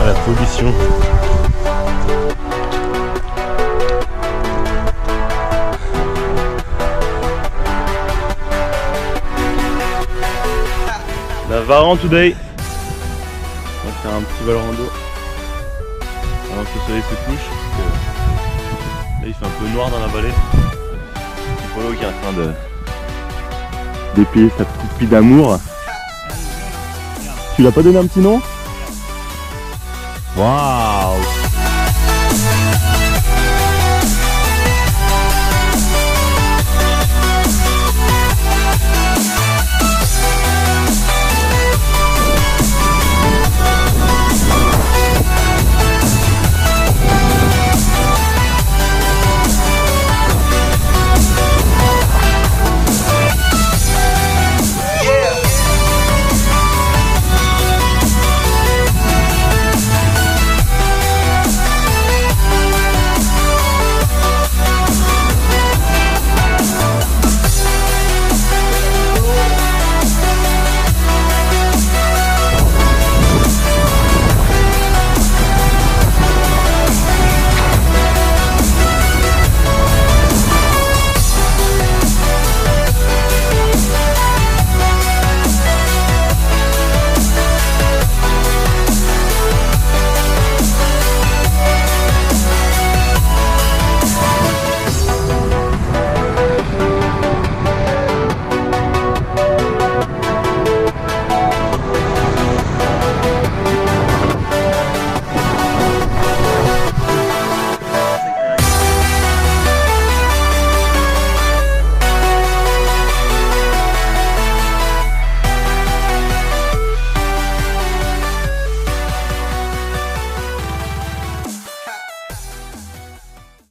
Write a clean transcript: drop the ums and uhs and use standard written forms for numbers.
La pollution. La Varan today. On va faire un petit vol rando avant que le soleil se couche. Là il fait un peu noir dans la vallée. C'est Polo qui est en train de dépiler sa petite pie d'amour. Tu l'as pas donné un petit nom? Waouh!